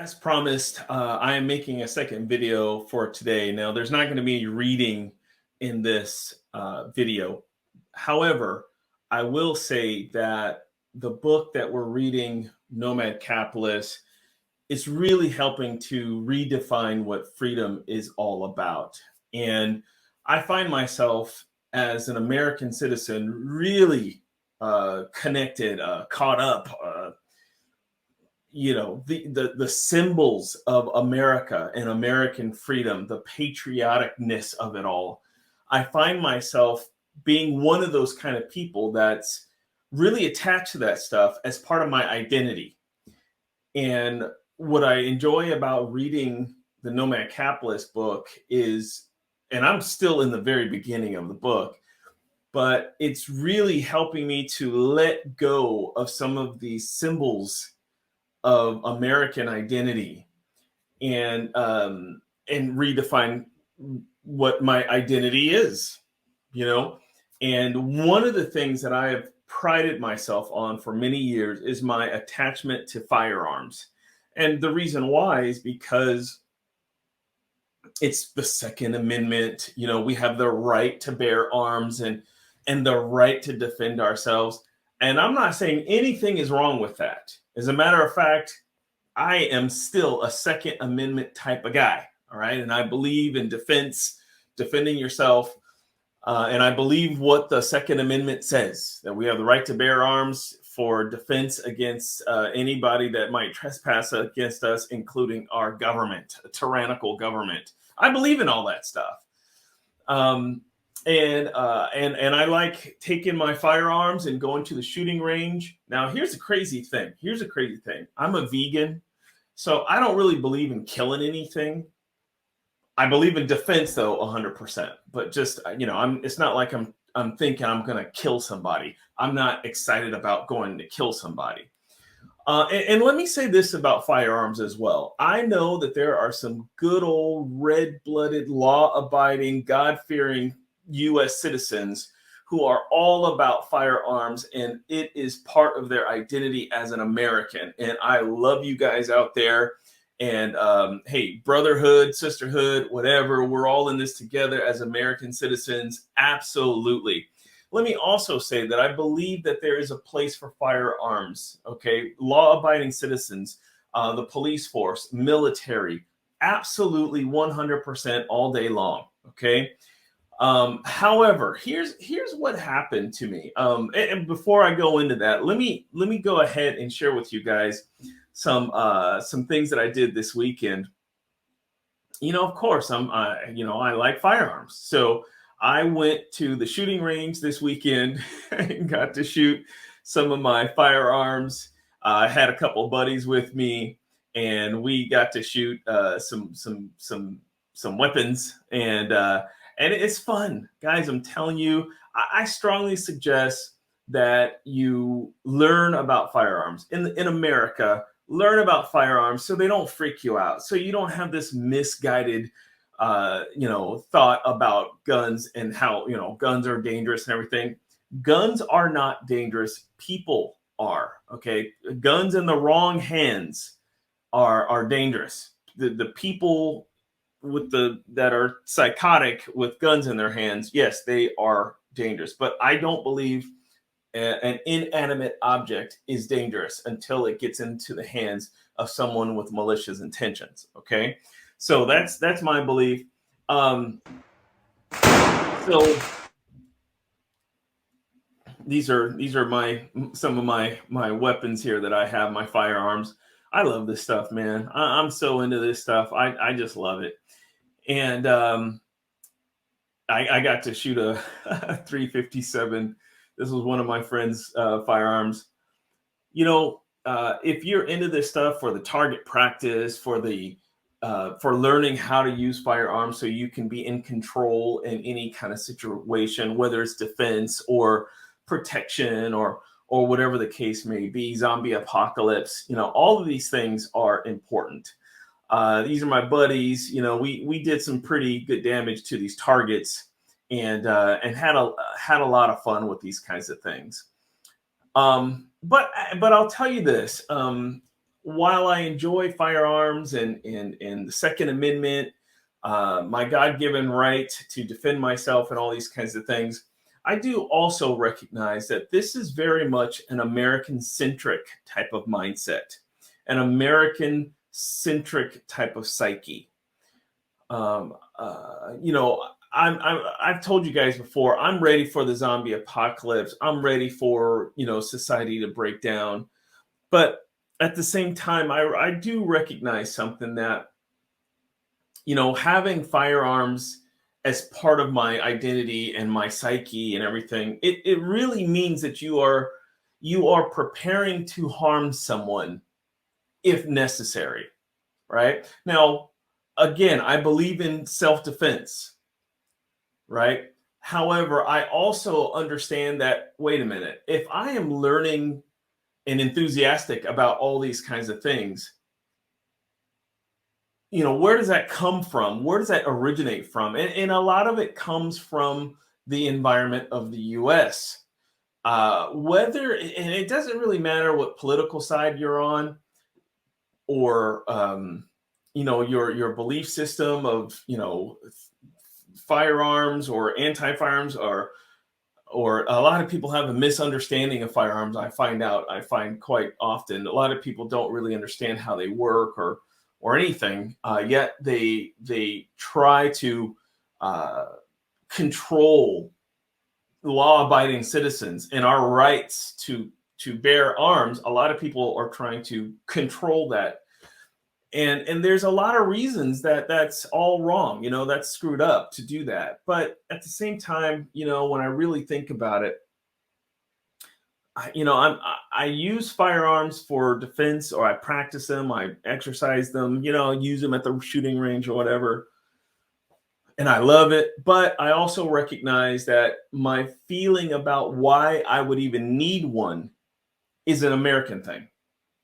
As promised, I am making a second video for today. Now, there's not going to be reading in this video. However, I will say that the book that we're reading, Nomad Capitalist, is really helping to redefine what freedom is all about. And I find myself as an American citizen really connected, caught up. The symbols of America and American freedom, the patrioticness of it all. I find myself being one of those kind of people that's really attached to that stuff as part of my identity. And what I enjoy about reading the Nomad Capitalist book is, and I'm still in the very beginning of the book, but it's really helping me to let go of some of these symbols of American identity and redefine what my identity is, you know. And one of the things that I have prided myself on for many years is my attachment to firearms. And the reason why is because it's the Second Amendment. You know, we have the right to bear arms and the right to defend ourselves. And I'm not saying anything is wrong with that. As a matter of fact, I am still a Second Amendment type of guy. All right. And I believe in defense, defending yourself. And I believe what the Second Amendment says, that we have the right to bear arms for defense against anybody that might trespass against us, including our government, a tyrannical government. I believe in all that stuff. And I like taking my firearms and going to the shooting range. Now, here's a crazy thing. I'm a vegan, so I don't really believe in killing anything. I believe in defense, though, 100%. But just it's not like I'm thinking I'm going to kill somebody. I'm not excited about going to kill somebody. And let me say this about firearms as well. I know that there are some good old red-blooded, law-abiding, God-fearing U.S. citizens who are all about firearms, and it is part of their identity as an American. And I love you guys out there. And hey, brotherhood, sisterhood, whatever, we're all in this together as American citizens. Absolutely. Let me also say that I believe that there is a place for firearms, okay? Law-abiding citizens, the police force, military, absolutely 100% all day long, okay? However, here's what happened to me. And before I go into that, let me go ahead and share with you guys some things that I did this weekend. You know, of course, I like firearms, so I went to the shooting range this weekend and got to shoot some of my firearms. I had a couple buddies with me, and we got to shoot some weapons, and it's fun, guys. I'm telling you, I strongly suggest that you learn about firearms in America. Learn about firearms so they don't freak you out. So you don't have this misguided, thought about guns and how, guns are dangerous and everything. Guns are not dangerous. People are, okay? Guns in the wrong hands are dangerous. The people that are psychotic with guns in their hands, yes, they are dangerous. But I don't believe an inanimate object is dangerous until it gets into the hands of someone with malicious intentions. Okay, so that's my belief. So these are some of my weapons here that I have, my firearms. I love this stuff, man. I'm so into this stuff. I just love it. And I got to shoot a 357. This was one of my friend's firearms. If you're into this stuff for the target practice, for learning how to use firearms so you can be in control in any kind of situation, whether it's defense or protection or whatever the case may be, zombie apocalypse, all of these things are important. These are my buddies. We did some pretty good damage to these targets, and had a lot of fun with these kinds of things. But I'll tell you this. while I enjoy firearms and the Second Amendment, my God-given right to defend myself and all these kinds of things, I do also recognize that this is very much an American-centric type of mindset, an American-centric type of psyche. You know, I've told you guys before, I'm ready for the zombie apocalypse. I'm ready for, society to break down. But at the same time, I do recognize something that, having firearms as part of my identity and my psyche and everything, it really means that you are preparing to harm someone if necessary, right? Now, again, I believe in self-defense, right? However, I also understand that, wait a minute, if I am learning and enthusiastic about all these kinds of things, where does that come from? Where does that originate from? And a lot of it comes from the environment of the US. And it doesn't really matter what political side you're on, or your belief system of firearms or anti-firearms, or a lot of people have a misunderstanding of firearms. I find quite often a lot of people don't really understand how they work or anything. Yet they try to control law-abiding citizens and our rights to bear arms. A lot of people are trying to control that, and there's a lot of reasons that's all wrong. That's screwed up to do that. But at the same time, when I really think about it, I use firearms for defense, or I practice them, I exercise them, use them at the shooting range or whatever. And I love it. But I also recognize that my feeling about why I would even need one is an American thing.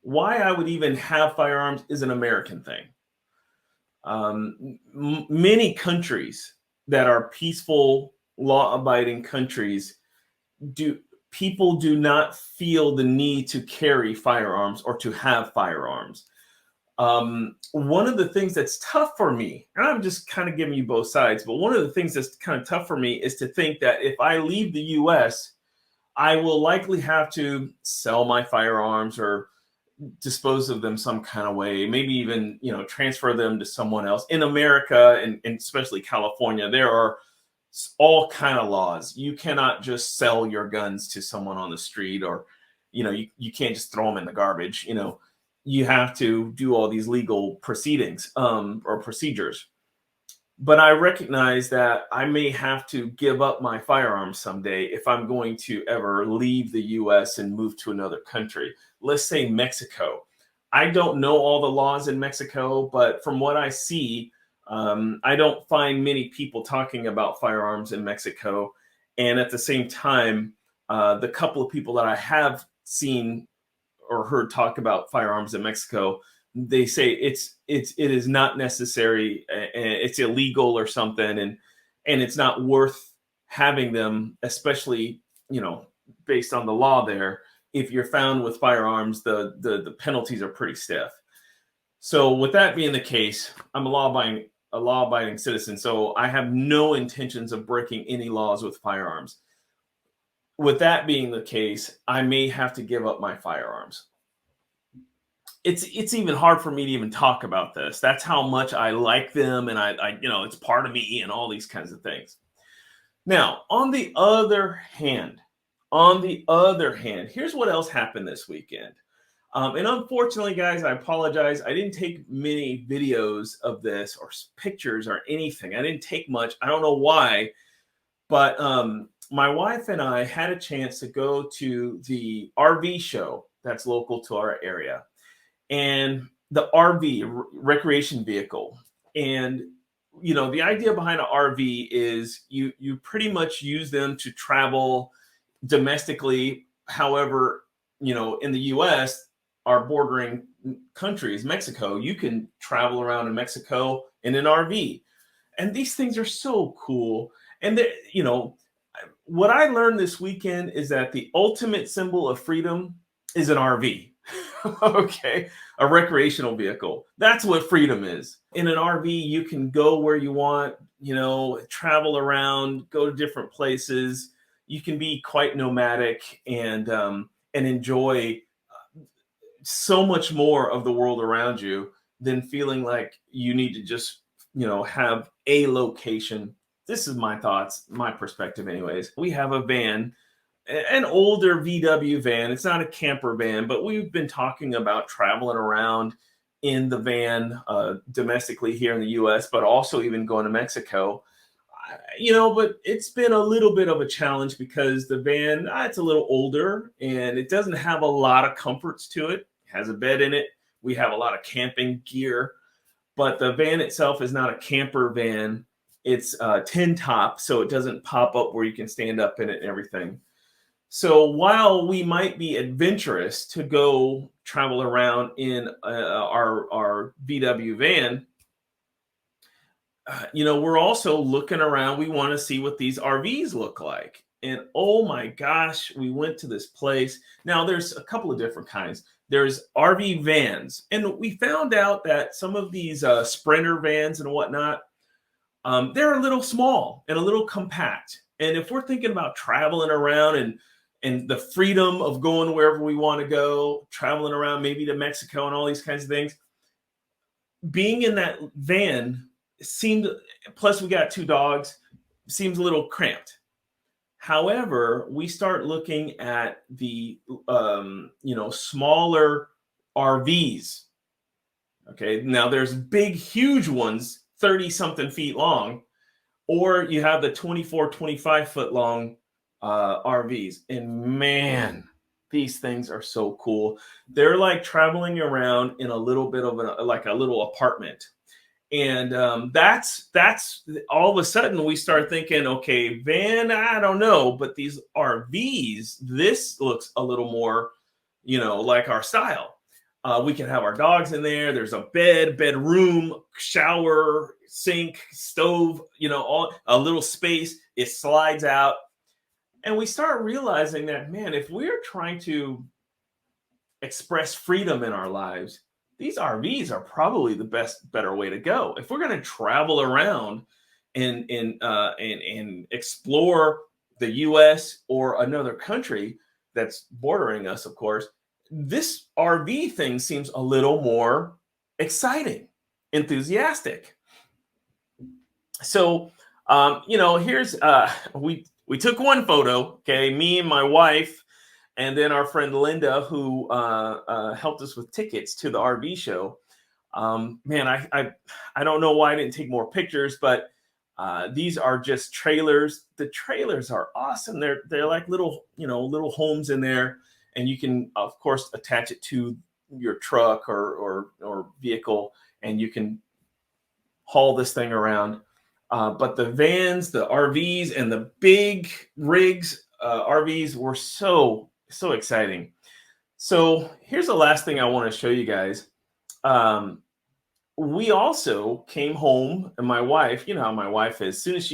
Why I would even have firearms is an American thing. Many countries that are peaceful, law-abiding countries, people do not feel the need to carry firearms or to have firearms. One of the things that's tough for me, and I'm just kind of giving you both sides, but one of the things that's kind of tough for me is to think that if I leave the US, I will likely have to sell my firearms or dispose of them some kind of way, maybe even, transfer them to someone else. In America, and especially California, there are all kind of laws. You cannot just sell your guns to someone on the street, or, you can't just throw them in the garbage. You have to do all these legal proceedings, or procedures. But I recognize that I may have to give up my firearms someday if I'm going to ever leave the US and move to another country. Let's say Mexico. I don't know all the laws in Mexico, but from what I see, I don't find many people talking about firearms in Mexico. And at the same time, the couple of people that I have seen or heard talk about firearms in Mexico, they say it is not necessary, it's illegal or something, and it's not worth having them, especially based on the law there. If you're found with firearms, the penalties are pretty stiff. So with that being the case, I'm a law-abiding citizen, so I have no intentions of breaking any laws with firearms. With that being the case, I may have to give up my firearms. It's even hard for me to even talk about this. That's how much I like them, and I it's part of me and all these kinds of things. Now, on the other hand, here's what else happened this weekend. And unfortunately, guys, I apologize. I didn't take many videos of this or pictures or anything. I didn't take much. I don't know why, but my wife and I had a chance to go to the RV show that's local to our area. And the RV, recreation vehicle. And, the idea behind an RV is you pretty much use them to travel domestically. However, in the US, our bordering countries, Mexico, you can travel around in Mexico in an RV. And these things are so cool. And, what I learned this weekend is that the ultimate symbol of freedom is an RV. Okay, a recreational vehicle. That's what freedom is. In an RV, you can go where you want, travel around, go to different places. You can be quite nomadic and enjoy so much more of the world around you than feeling like you need to just, have a location. This is my thoughts, my perspective, anyways. We have a van, an older VW van. It's not a camper van, but we've been talking about traveling around in the van domestically here in the US, but also even going to Mexico. But it's been a little bit of a challenge because the van, it's a little older and it doesn't have a lot of comforts to it. It has a bed in it. We have a lot of camping gear, but the van itself is not a camper van. It's tin top, so it doesn't pop up where you can stand up in it and everything. So while we might be adventurous to go travel around in our VW van, we're also looking around. We want to see what these RVs look like. And oh my gosh, we went to this place. Now, there's a couple of different kinds. There's RV vans. And we found out that some of these Sprinter vans and whatnot, they're a little small and a little compact. And if we're thinking about traveling around and the freedom of going wherever we want to go, traveling around maybe to Mexico and all these kinds of things, being in that van seemed, plus we got two dogs, seems a little cramped. However, we start looking at the smaller RVs. Okay, now there's big, huge ones, 30 something feet long, or you have the 24, 25 foot long RVs. And man, these things are so cool. They're like traveling around in a little bit of like a little apartment. And that's all of a sudden we start thinking, okay, van, I don't know, but these RVs, this looks a little more, like our style. We can have our dogs in there. There's a bedroom, shower, sink, stove, all a little space. It slides out. And we start realizing that, man, if we're trying to express freedom in our lives, these RVs are probably the better way to go. If we're going to travel around and explore the US or another country that's bordering us, of course, this RV thing seems a little more exciting, enthusiastic. So, here's we took one photo, okay, me and my wife, and then our friend Linda, who helped us with tickets to the RV show. Man, I don't know why I didn't take more pictures, but these are just trailers. The trailers are awesome. They're like little homes in there, and you can of course attach it to your truck or vehicle, and you can haul this thing around. But the vans, the RVs, and the big rigs RVs were so exciting. So here's the last thing I want to show you guys. We also came home, and my wife, you know how my wife is. As soon as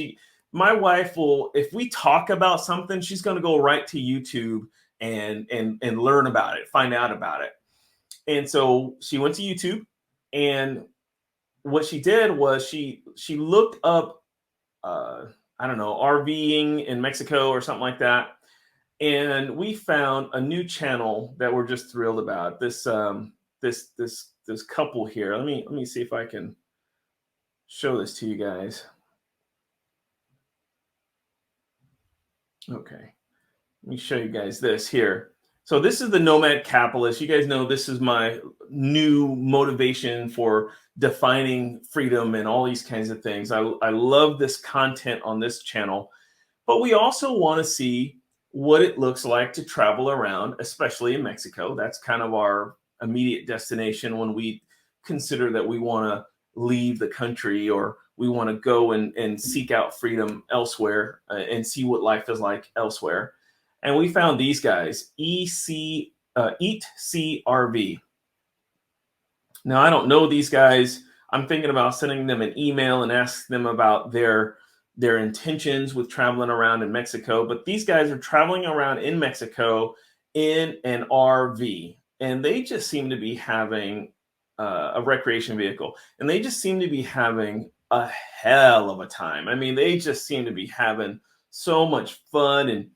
my wife will, if we talk about something, she's going to go right to YouTube and learn about it, find out about it. And so she went to YouTube, and what she did was she looked up, I don't know, RVing in Mexico or something like that. And we found a new channel that we're just thrilled about. This couple here. Let me see if I can show this to you guys. Okay, let me show you guys this here. So this is the Nomad Capitalist. You guys know this is my new motivation for defining freedom and all these kinds of things. I love this content on this channel, but we also want to see what it looks like to travel around, especially in Mexico. That's kind of our immediate destination when we consider that we want to leave the country, or we want to go and seek out freedom elsewhere and see what life is like elsewhere. And we found these guys, Eat CRV. Now, I don't know these guys. I'm thinking about sending them an email and asking them about their intentions with traveling around in Mexico. But these guys are traveling around in Mexico in an RV. and they just seem to be having a recreation vehicle, and they just seem to be having a hell of a time. I mean, they just seem to be having so much fun, and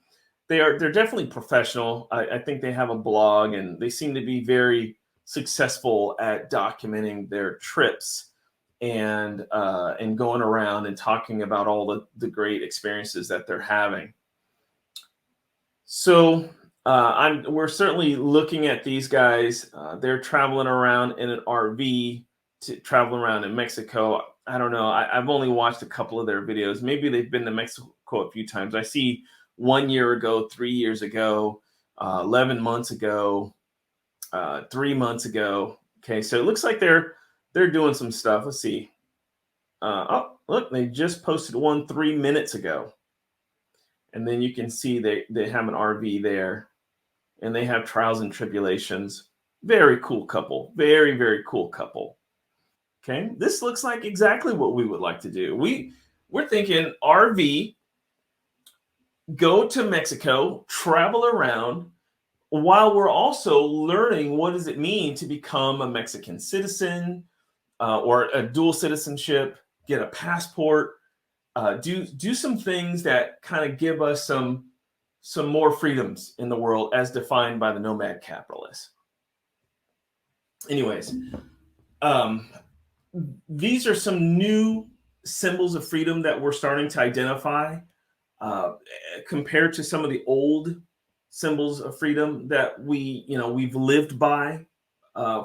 they're definitely professional. I think they have a blog, and they seem to be very successful at documenting their trips and going around and talking about all the great experiences that they're having. So we're certainly looking at these guys. They're traveling around in an RV, traveling around in Mexico. I don't know. I've only watched a couple of their videos. Maybe they've been to Mexico a few times. I see 1 year ago, 3 years ago, 11 months ago, 3 months ago. Okay, so it looks like they're doing some stuff. Let's see. Oh, look, they just posted one 3 minutes ago. And then you can see they have an RV there, and they have trials and tribulations. Very cool couple. Very, very cool couple. Okay, this looks like exactly what we would like to do. We're thinking RV, go to Mexico, travel around, while we're also learning what does it mean to become a Mexican citizen, or a dual citizenship, get a passport, do some things that kind of give us some more freedoms in the world as defined by the Nomad Capitalist. Anyways, these are some new symbols of freedom that we're starting to identify, compared to some of the old symbols of freedom that we've lived by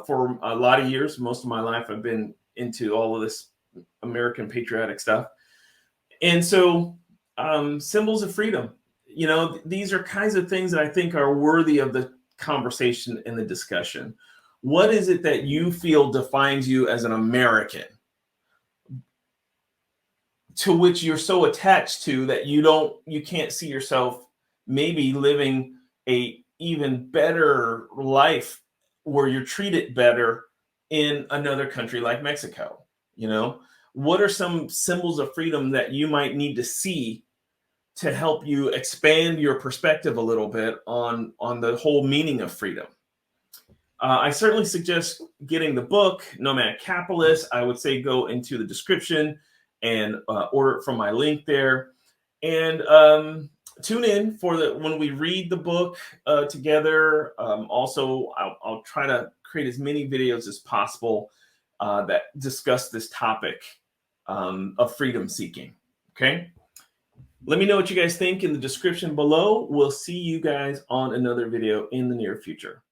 for a lot of years. Most of my life, I've been into all of this American patriotic stuff. And so symbols of freedom, these are kinds of things that I think are worthy of the conversation and the discussion. What is it that you feel defines you as an American, to which you're so attached to that you can't see yourself maybe living a even better life where you're treated better in another country like Mexico? What are some symbols of freedom that you might need to see to help you expand your perspective a little bit on the whole meaning of freedom? I certainly suggest getting the book, Nomad Capitalist. I would say go into the description and order it from my link there. And tune in for when we read the book together. Also, I'll try to create as many videos as possible that discuss this topic of freedom seeking. Okay. Let me know what you guys think in the description below. We'll see you guys on another video in the near future.